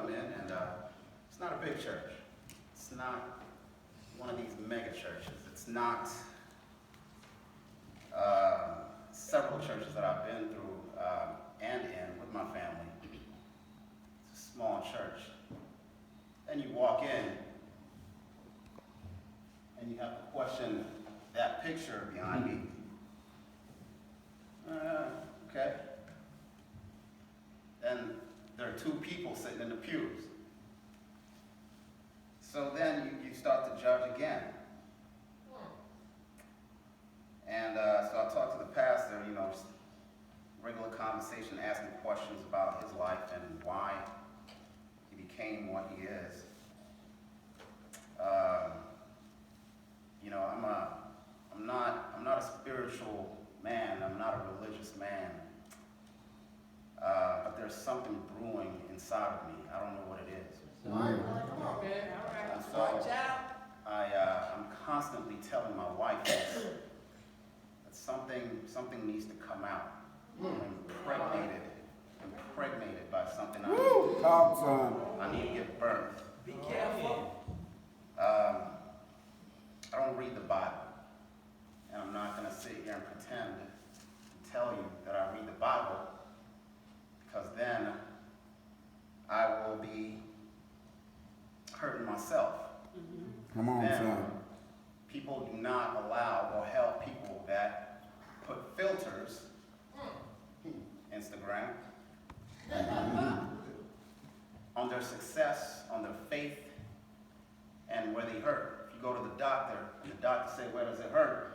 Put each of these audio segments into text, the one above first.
come in, and it's not a big church. It's not one of these mega churches. It's not several churches that I've been through and in with my family. It's a small church. Then you walk in, and you have to question that picture behind me. Okay. Then there are two people sitting in the pews. So then you start to judge again. And so I talked to the pastor, just regular conversation, asking questions about his life and why he became what he is. I'm not a spiritual man. I'm not a religious man. But there's something brewing inside of me. I don't know what it is. Come on, man. All right. So I'm constantly telling my wife that something needs to come out. I'm impregnated by something. Talk, son. I need to give birth. Be careful. I don't read the Bible. And I'm not going to sit here and pretend to tell you that I read the Bible, because then I will be hurting myself. Come on, Then son. people do not allow or help people that put filters, Instagram, on their success, on their faith, and where they hurt. If you go to the doctor and the doctor says, where does it hurt?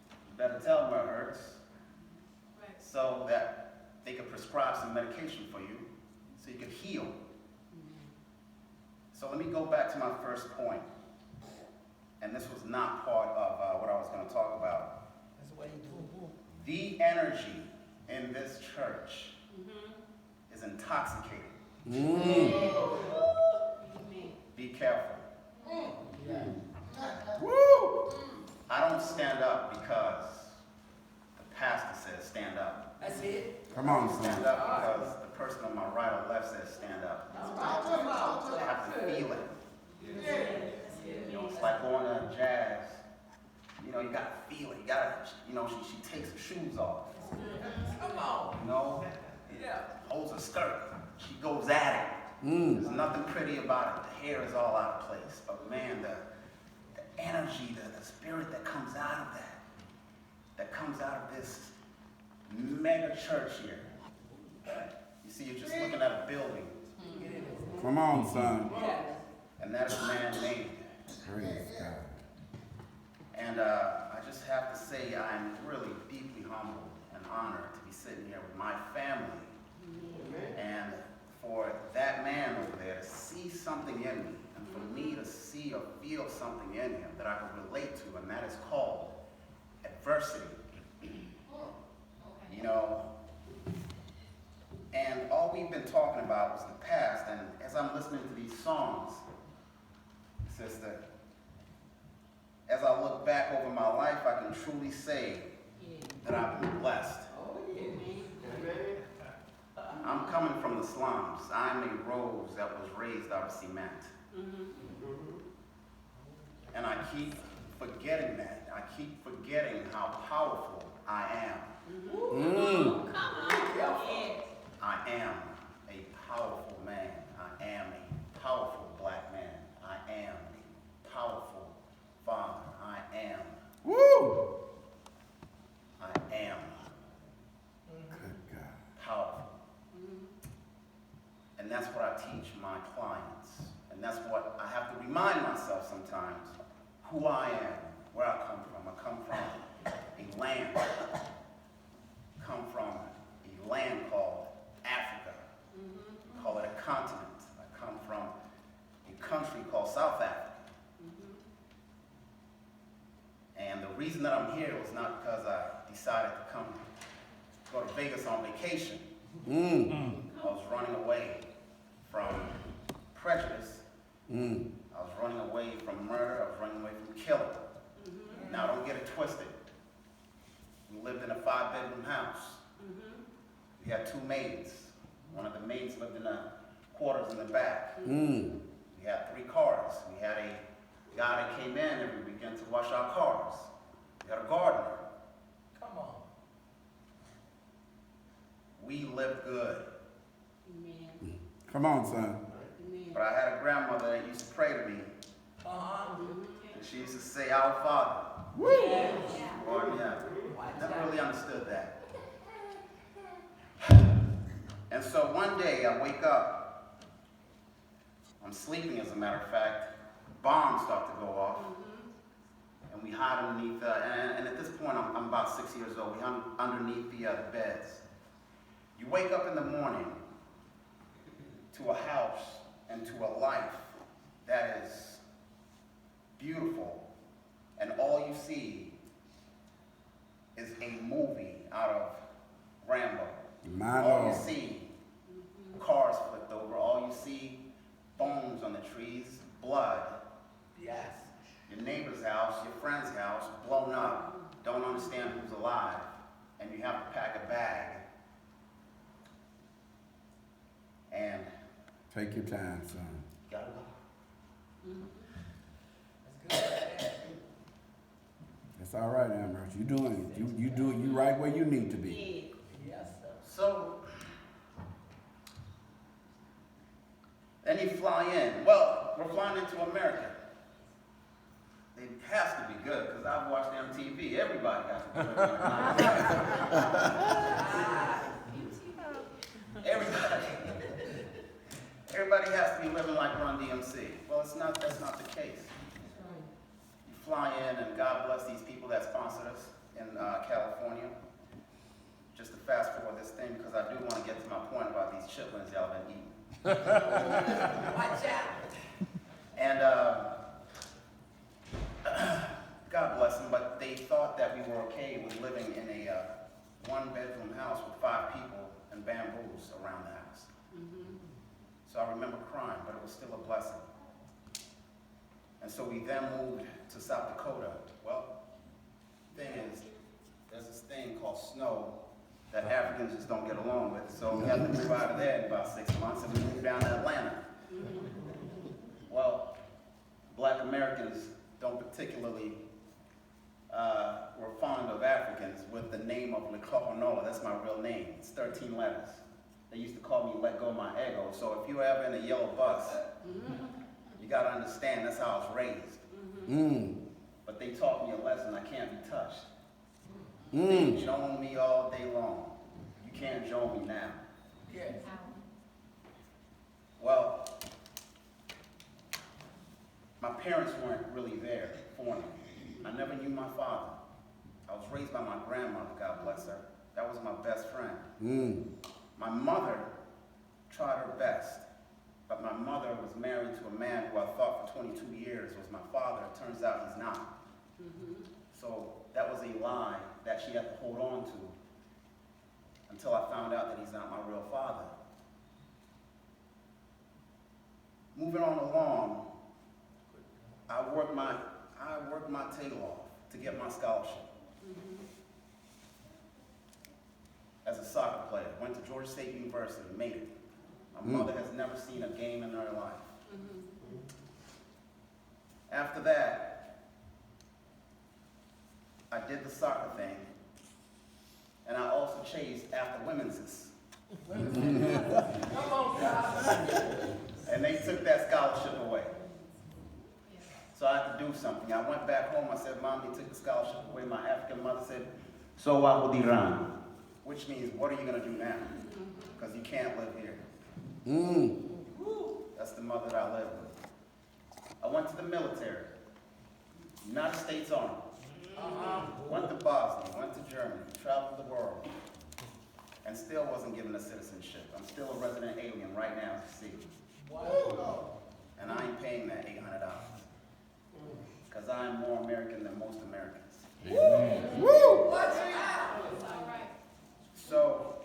You better tell them where it hurts, so that they can prescribe some medication for you so you can heal. So let me go back to my first point. And this was not part of what I was going to talk about. That's the way you do it. The energy in this church is intoxicating. Be careful. Woo! I don't stand up because the pastor says stand up. That's it. Come on, I stand son. up because the person on my right or left says stand up. I have to feel it. It's like going to jazz. You got to feel it. You got to, she takes her shoes off. Come on. Yeah. Holds her skirt. She goes at it. There's nothing pretty about it. The hair is all out of place. But man, the energy, the spirit that comes out of that comes out of this mega church here. You see, you're just looking at a building, Come on, son. and that is man-made. Praise God. And I just have to say I'm really deeply humbled and honored to be sitting here with my family. And for that man over there to see something in me, and for me to see or feel something in him that I can relate to, and that is called adversity. And all we've been talking about was the past, and as I'm listening to these songs, sister, as I look back over my life, I can truly say that I've been blessed. I'm coming from the slums. I'm a rose that was raised out of cement. And I keep forgetting that. I keep forgetting how powerful I am. I am a powerful man. I am a powerful black man. I am a powerful father. I am. Woo! I am Good God. powerful. And that's what I teach my clients. And that's what I have to remind myself sometimes, who I am, where I come from. I come from a land. Come from a land called Africa. We call it a continent. I come from a country called South Africa. And the reason that I'm here was not because I decided to go to Vegas on vacation. I was running away from prejudice. I was running away from murder. I was running away from killing. Now, don't get it twisted. We lived in a 5-bedroom house. We had 2 maids. One of the maids lived in a quarters in the back. Mm. We had 3 cars. We had a guy that came in every weekend to wash our cars. We had a gardener. Come on. We lived good. Amen. Come on, son. Amen. But I had a grandmother that used to pray to me, Uh-huh. and she used to say, "Our Father." Woo! Lord, yeah. Never really understood that. And so one day I wake up, I'm sleeping as a matter of fact, bombs start to go off, and we hide underneath, and at this point I'm about 6 years old, we hide underneath the beds. You wake up in the morning to a house and to a life that is beautiful, and all you see is a movie out of Rambo. My All you Lord. see, cars flipped over. All you see, bones on the trees, blood. Yes. Your neighbor's house, your friend's house, blown up. Don't understand who's alive, and you have to pack a bag. And Take your time, son. you gotta go. That's good. It's all right, Ambrose. You doing it. You doing you right where you need to be. Yes, sir. So, then you fly in. Well, we're flying into America. It has to be good, because I've watched MTV. Everybody has to be living Everybody has to be living like Run DMC. Well, that's not the case. You fly in, and God bless these people that sponsored us in California. Just to fast forward this thing, because I do want to get to my point about these chitlins y'all been eating. Watch out. And God bless them, but they thought that we were okay with living in a 1-bedroom house with 5 people and bamboos around the house. So I remember crying, but it was still a blessing. And so we then moved to South Dakota. Well, thing is, there's this thing called snow that Africans just don't get along with. So we had to move out of there in about 6 months, and we moved down to Atlanta. Well, Black Americans don't particularly were fond of Africans with the name of Lekohonola. That's my real name. It's 13 letters. They used to call me Let Go My Ego. So if you were ever in a yellow bus, you got to understand that's how I was raised. Mm. But they taught me a lesson: I can't be touched. Mm. They joan me all day long. You can't joan me now. Yes. Well, my parents weren't really there for me. I never knew my father. I was raised by my grandmother, God bless her. That was my best friend. Mm. My mother tried her best, but my mother was married to a man who I thought for 22 years was my father. It turns out he's not. So that was a lie that she had to hold on to until I found out that he's not my real father. Moving on along, I worked my tail off to get my scholarship. As a soccer player, went to Georgia State University, made it. My mother has never seen a game in her life. After that, I did the soccer thing, and I also chased after women's. Come on, God. And they took that scholarship away. So I had to do something. I went back home, I said, Mom, they took the scholarship away. My African mother said, so what will you run? Which means, what are you going to do now? Because you can't live here. Mm. That's the mother that I live with. I went to the military, United States Army. Went to Bosnia, went to Germany, traveled the world, and still wasn't given a citizenship. I'm still a resident alien right now, as you see. Wow. And I ain't paying that $800. Because I am more American than most Americans. Woo! Watch out. So,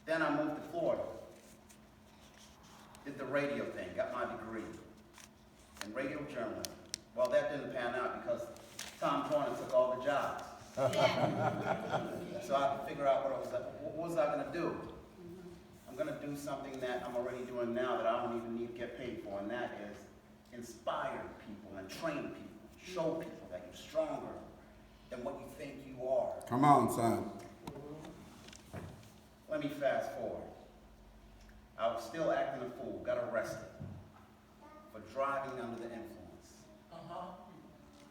then I moved to Florida. Did the radio thing, got my degree in radio journalism. Well, that didn't pan out because Tom Joyner took all the jobs. So I had to figure out what was I going to do. I'm gonna do something that I'm already doing now that I don't even need to get paid for, and that is inspire people and train people, show people that you're stronger than what you think you are. Come on, son. Let me fast forward. I was still acting a fool, got arrested for driving under the influence.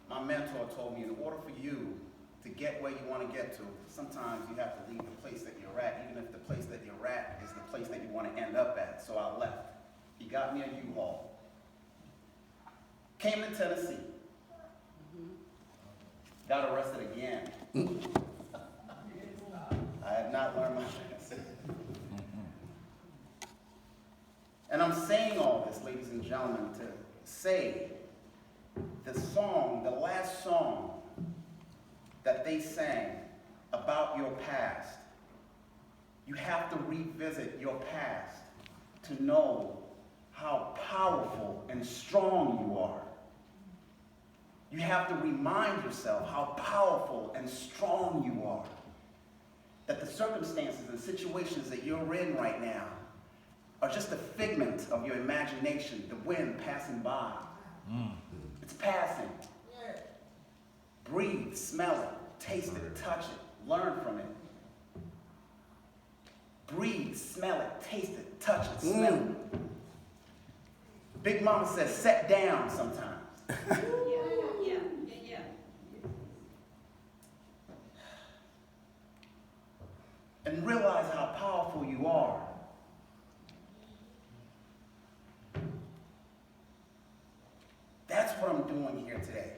My mentor told me in order for you to get where you want to get to, sometimes you have to leave the place that you're at, even if the place that you're at is the place that you want to end up at. So I left. He got me a U-Haul. Came to Tennessee. Got arrested again. I had not learned my lesson. And I'm saying all this, ladies and gentlemen, to say the song, the last song that they sang about your past, you have to revisit your past to know how powerful and strong you are. You have to remind yourself how powerful and strong you are. That the circumstances and situations that you're in right now are just a figment of your imagination, the wind passing by. It's passing. Breathe, smell it, taste it, touch it, learn from it. Breathe, smell it, taste it, touch it, smell it. Big Mama says, sit down sometimes. Yeah. And realize how powerful you are. That's what I'm doing here today.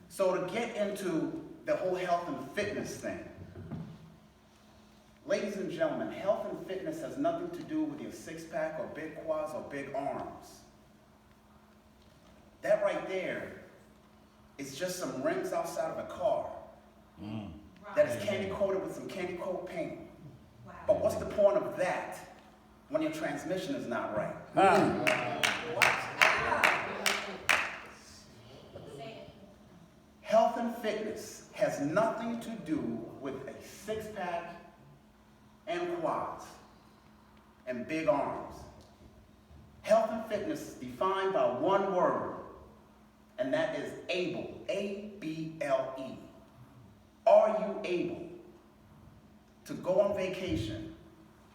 So to get into the whole health and fitness thing, ladies and gentlemen, health and fitness has nothing to do with your six-pack or big quads or big arms. That right there is just some rims outside of a car that is candy-coated with some candy-coat paint. But what's the point of that when your transmission is not right? Health and fitness has nothing to do with a six-pack and quads and big arms. Health and fitness is defined by one word, and that is able, A-B-L-E. Are you able to go on vacation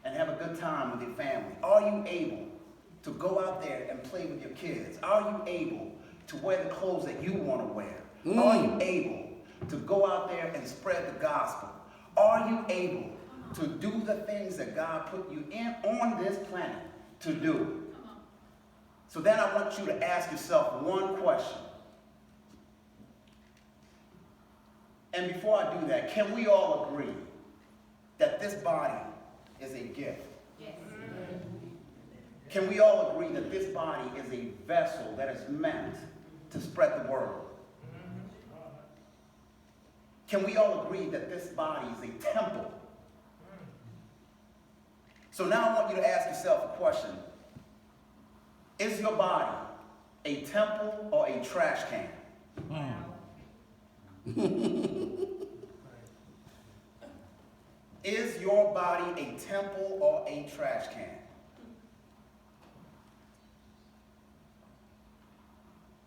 and have a good time with your family? Are you able to go out there and play with your kids? Are you able to wear the clothes that you want to wear? Are you able to go out there and spread the gospel? Are you able to do the things that God put you in on this planet to do? So then I want you to ask yourself one question. And before I do that, can we all agree that this body is a gift? Yes. Can we all agree that this body is a vessel that is meant to spread the word? Can we all agree that this body is a temple? So now I want you to ask yourself a question. Is your body a temple or a trash can? Is your body a temple or a trash can?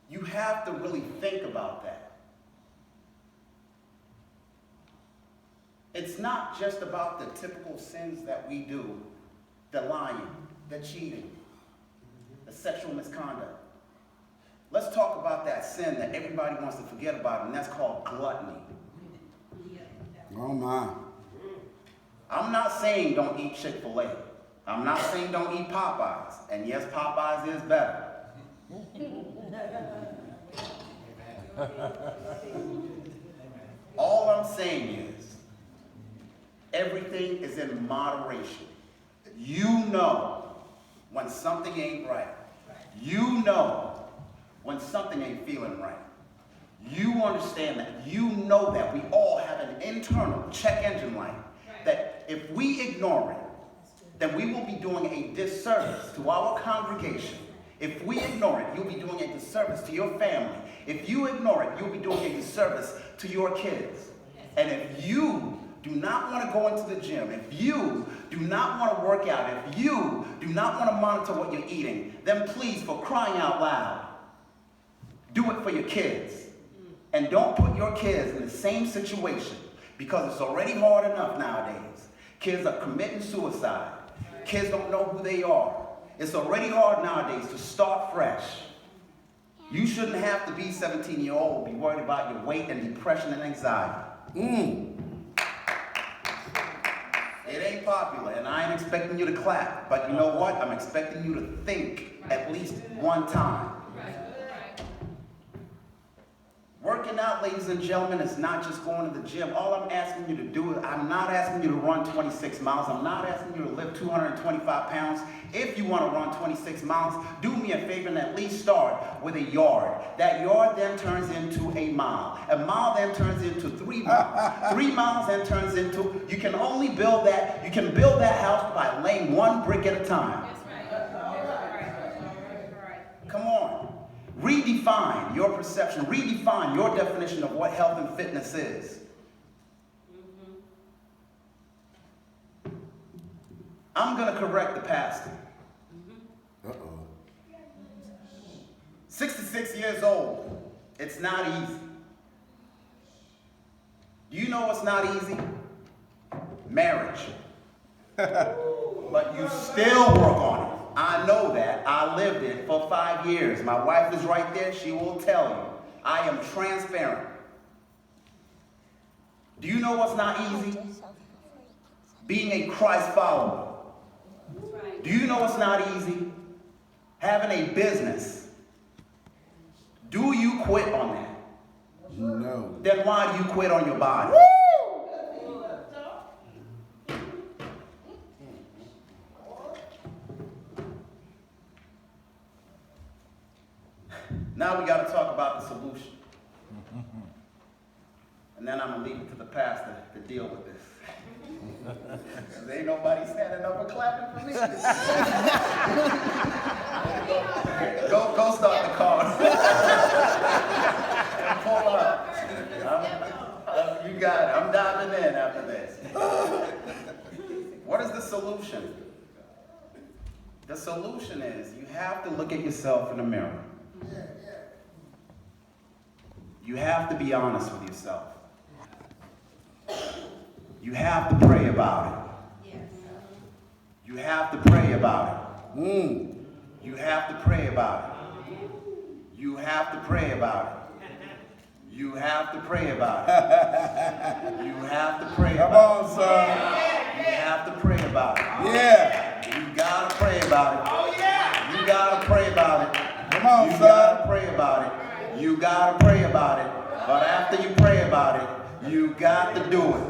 You have to really think about that. It's not just about the typical sins that we do, the lying, the cheating, the sexual misconduct. Let's talk about that sin that everybody wants to forget about, and that's called gluttony. Oh my. I'm not saying don't eat Chick-fil-A. I'm not saying don't eat Popeyes. And yes, Popeyes is better. All I'm saying is, everything is in moderation. You know when something ain't right. You know when something ain't feeling right. You understand that. You know that. We all have an internal check engine light that if we ignore it, then we will be doing a disservice to our congregation. If we ignore it, you'll be doing a disservice to your family. If you ignore it, you'll be doing a disservice to your kids. And if you do not want to go into the gym, if you do not want to work out, if you do not want to monitor what you're eating, then please, for crying out loud, do it for your kids. And don't put your kids in the same situation, because it's already hard enough nowadays. Kids are committing suicide. Kids don't know who they are. It's already hard nowadays to start fresh. You shouldn't have to be 17-year-old, be worried about your weight and depression and anxiety. It ain't popular, and I ain't expecting you to clap, but you know what? I'm expecting you to think at least one time. Working out, ladies and gentlemen, is not just going to the gym. All I'm asking you to do is, I'm not asking you to run 26 miles. I'm not asking you to lift 225 pounds. If you want to run 26 miles, do me a favor and at least start with a yard. That yard then turns into a mile. A mile then turns into 3 miles. 3 miles then turns into, you can only build that, you can build that house by laying one brick at a time. Come on. Redefine your perception. Redefine your definition of what health and fitness is. I'm going to correct the pastor. 66 years old. It's not easy. Do you know what's not easy? Marriage. But you still work on it. I know that. I lived it for 5 years. My wife is right there. She will tell you. I am transparent. Do you know what's not easy? Being a Christ follower. Do you know what's not easy? Having a business. Do you quit on that? No. Then why do you quit on your body? Now we got to talk about the solution. And then I'm going to leave it to the pastor to deal with this. Because ain't nobody standing up and clapping for me. Go start the car. And pull up. You got it. I'm diving in after this. What is the solution? The solution is you have to look at yourself in the mirror. You have to be honest with yourself. You have to pray about it. You have to pray about it. You have to pray about it. You have to pray about it. You have to pray about it. You have to pray about it. Come on, son. You have to pray about it. Yeah. You gotta pray about it. Oh yeah. You gotta pray about it. Come on, you son. gotta pray about it. You gotta pray about it. But after you pray about it, you got to do it.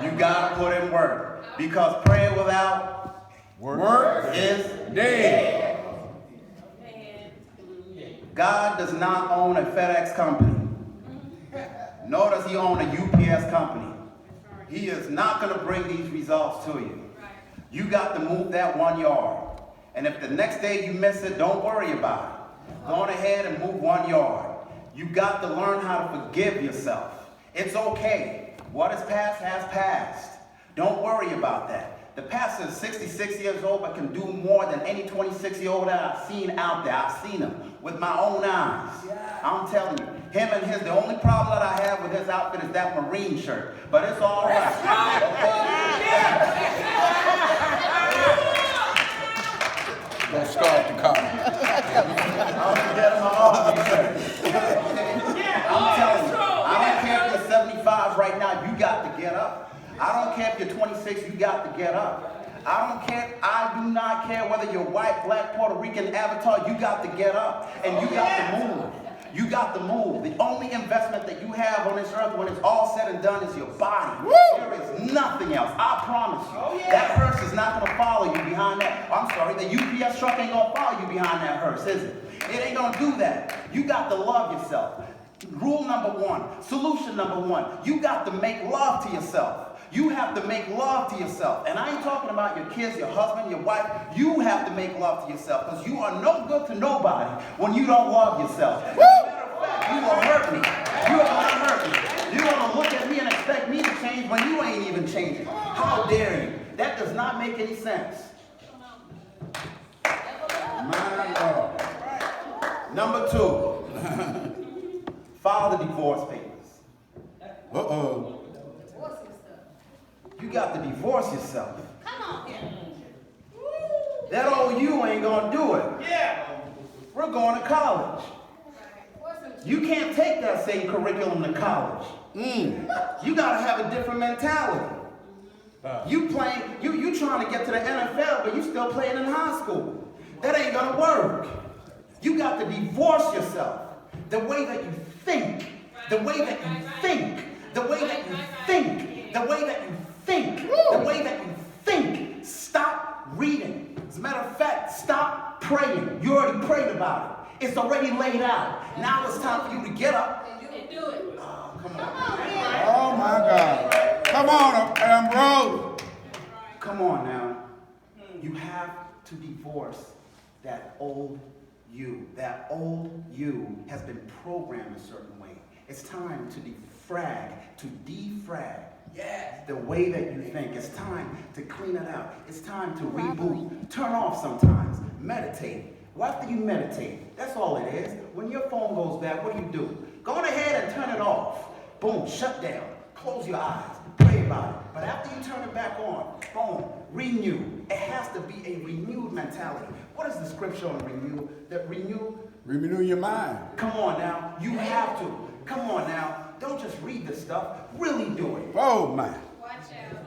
You got to put in work. Because prayer without work is dead. God does not own a FedEx company. Nor does he own a UPS company. He is not going to bring these results to you. You got to move that 1 yard. And if the next day you miss it, don't worry about it. Go on ahead and move 1 yard. You got to learn how to forgive yourself. It's okay. What is past has passed. Don't worry about that. The pastor is 66 years old but can do more than any 26-year-old that I've seen out there. I've seen him with my own eyes. I'm telling you, him and his, the only problem that I have with his outfit is that Marine shirt. But it's all right. Don't start the car. I'm forgetting my Army shirt. I'm telling you, I don't care if you're 75 right now, you got to get up. I don't care if you're 26, you got to get up. I do not care whether you're white, black, Puerto Rican, Avatar, you got to get up. And you got to move. You got to move. The only investment that you have on this earth when it's all said and done is your body. There is nothing else. I promise you. That hearse is not going to follow you behind that. I'm sorry, the UPS truck ain't going to follow you behind that hearse, is it? It ain't going to do that. You got to love yourself. Rule number 1, solution number 1, you got to make love to yourself. You have to make love to yourself. And I ain't talking about your kids, your husband, your wife. You have to make love to yourself because you are no good to nobody when you don't love yourself. As a matter of fact, you will hurt me. You are going to hurt me. You're going to look at me and expect me to change when you ain't even change it. How dare you? That does not make any sense. My God. Number 2, file the divorce papers. Uh-oh. What's this stuff? You got to divorce yourself. Come on here. That old you ain't gonna do it. Yeah. We're going to college. What's this? You can't take that same curriculum to college. You gotta have a different mentality. You trying to get to the NFL, but you still playing in high school. That ain't gonna work. You got to divorce yourself. The way that you think, the way that you think, the way that you think, the way that you think, the way that you think. Stop reading. As a matter of fact, stop praying. You already prayed about it. It's already laid out. Now it's time for you to get up. And do it. Oh, come Come on. on here. Oh my God. Come on, Ambrose. Come on now. You have to divorce that old you. That old you has been programmed a certain way. It's time to defrag Yes. the way that you think. It's time to clean it out. It's time to reboot. Turn off sometimes. Meditate. Well, after you meditate, that's all it is. When your phone goes bad, what do? Go on ahead and turn it off. Boom, shut down. Close your eyes. Pray about it. But after you turn it back on, boom, renew. It has to be a renewed mentality. What is the scripture on renew? That renew. Renew your mind. Come on now. You have to. Come on now. Don't just read this stuff. Really do it. Oh my. Watch out.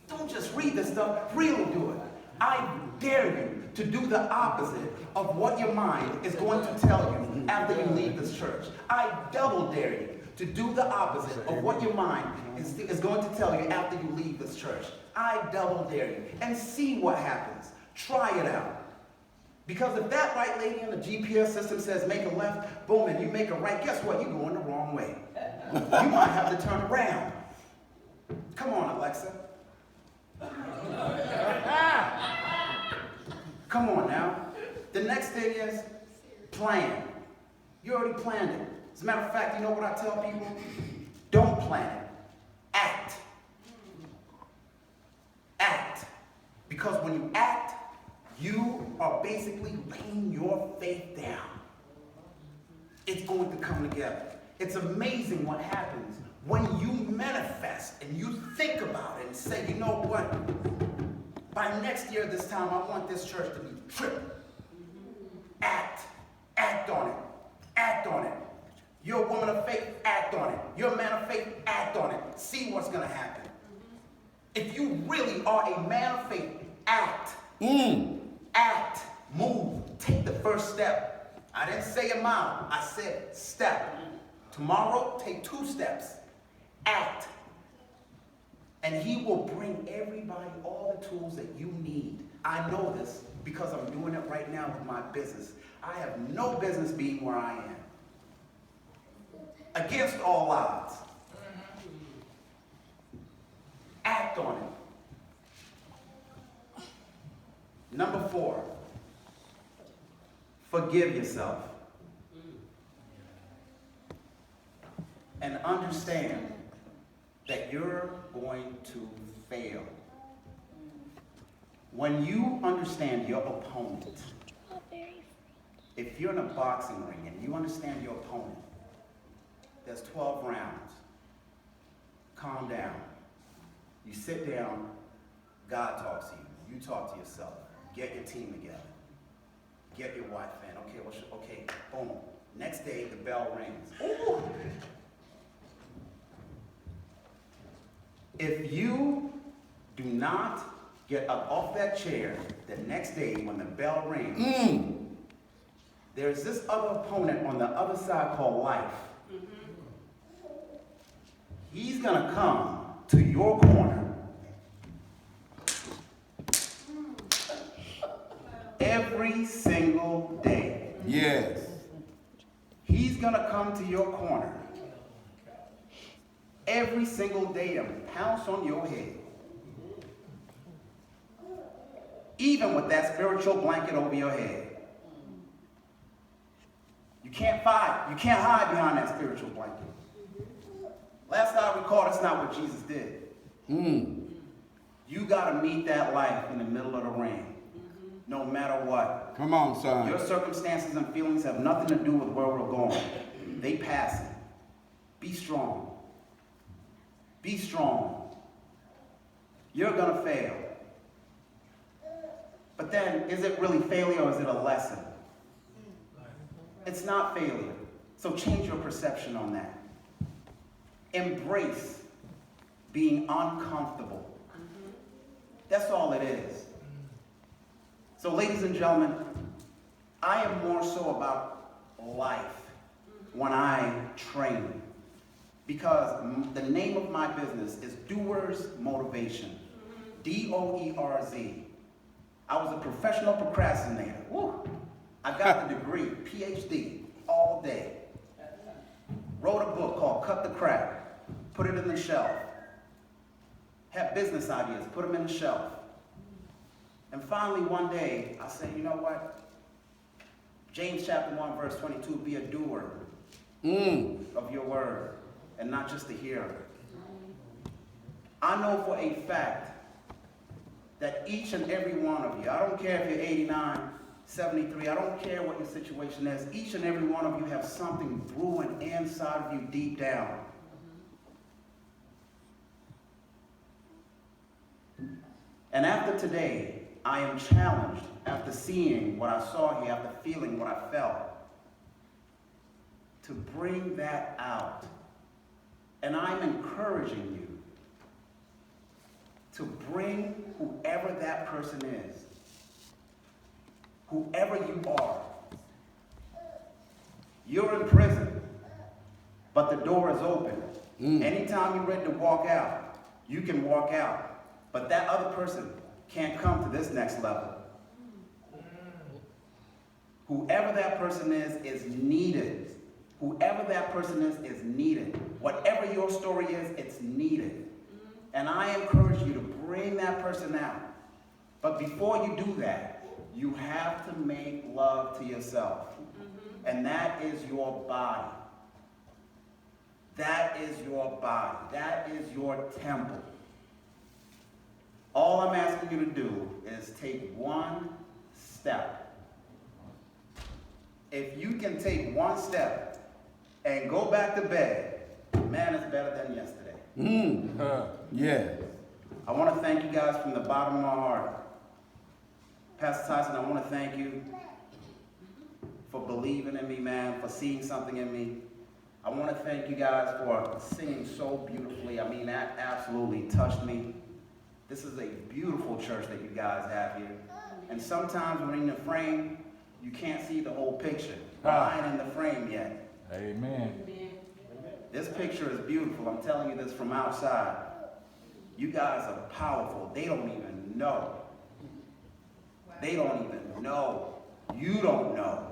Don't just read this stuff. Really do it. I dare you to do the opposite of what your mind is going to tell you after you leave this church. I double dare you to do the opposite of what your mind is going to tell you after you leave this church. I double dare you. And see what happens. Try it out. Because if that right lady in the GPS system says make a left, boom, and you make a right, guess what? You're going the wrong way. You might have to turn around. Come on, Alexa. Come on now. The next thing is plan. You already planned it. As a matter of fact, you know what I tell people? Don't plan it. Act. Act. Because when you act, you are basically laying your faith down. It's going to come together. It's amazing what happens when you manifest and you think about it and say, you know what? By next year this time, I want this church to be triple. Act. Act on it. Act on it. You're a woman of faith, act on it. You're a man of faith, act on it. See what's going to happen. If you really are a man of faith, act. Act. Move. Take the first step. I didn't say a mile. I said step. Tomorrow, take 2 steps. Act. And he will bring everybody all the tools that you need. I know this because I'm doing it right now with my business. I have no business being where I am. Against all odds. Act on it. Number 4. Forgive yourself. And understand that you're going to fail. When you understand your opponent, if you're in a boxing ring and you understand your opponent, there's 12 rounds. Calm down. You sit down, God talks to you. You talk to yourself. Get your team together. Get your wife in. Okay, boom. Next day, the bell rings. Ooh. If you do not get up off that chair the next day when the bell rings, there's this other opponent on the other side called life. He's going to come to your corner every single day. Yes. He's going to come to your corner every single day and pounce on your head. Even with that spiritual blanket over your head. You can't fight. You can't hide behind that spiritual blanket. Last I recall, that's not what Jesus did. You gotta meet that life in the middle of the rain, no matter what. Come on, son. Your circumstances and feelings have nothing to do with where we're going. They pass it. Be strong. Be strong. You're gonna fail. But then, is it really failure or is it a lesson? It's not failure. So change your perception on that. Embrace being uncomfortable. That's all it is. So ladies and gentlemen, I am more so about life when I train. Because the name of my business is Doers Motivation. D-O-E-R-Z. I was a professional procrastinator. Woo. I got the degree, PhD, all day. Wrote a book called Cut the Crap, put it in the shelf. Had business ideas, put them in the shelf. And finally one day, I said, you know what? James chapter 1, verse 22, be a doer of your word and not just a hearer. I know for a fact that each and every one of you, I don't care if you're 89, 73, I don't care what your situation is, each and every one of you have something brewing inside of you deep down. And after today, I am challenged, after seeing what I saw here, after feeling what I felt, to bring that out. And I'm encouraging you to bring whoever that person is, whoever you are. You're in prison, but the door is open. Anytime you're ready to walk out, you can walk out. But that other person can't come to this next level. Whoever that person is needed. Whoever that person is needed. Whatever your story is, it's needed. And I encourage you to bring that person out. But before you do that, you have to make love to yourself. And that is your body. That is your body. That is your temple. All I'm asking you to do is take one step. If you can take one step and go back to bed, man, it's better than yesterday. Yeah. I want to thank you guys from the bottom of my heart. Pastor Tyson, I want to thank you for believing in me, man, for seeing something in me. I want to thank you guys for singing so beautifully. I mean, that absolutely touched me. This is a beautiful church that you guys have here. And sometimes when in the frame, you can't see the whole picture. I ain't in the frame yet. Amen. This picture is beautiful. I'm telling you this from outside. You guys are powerful. They don't even know. They don't even know. You don't know.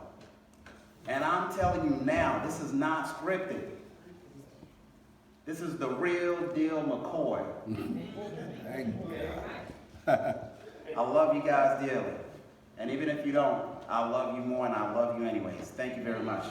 And I'm telling you now, this is not scripted. This is the real deal McCoy. Thank you. I love you guys dearly. And even if you don't, I love you more and I love you anyways. Thank you very much.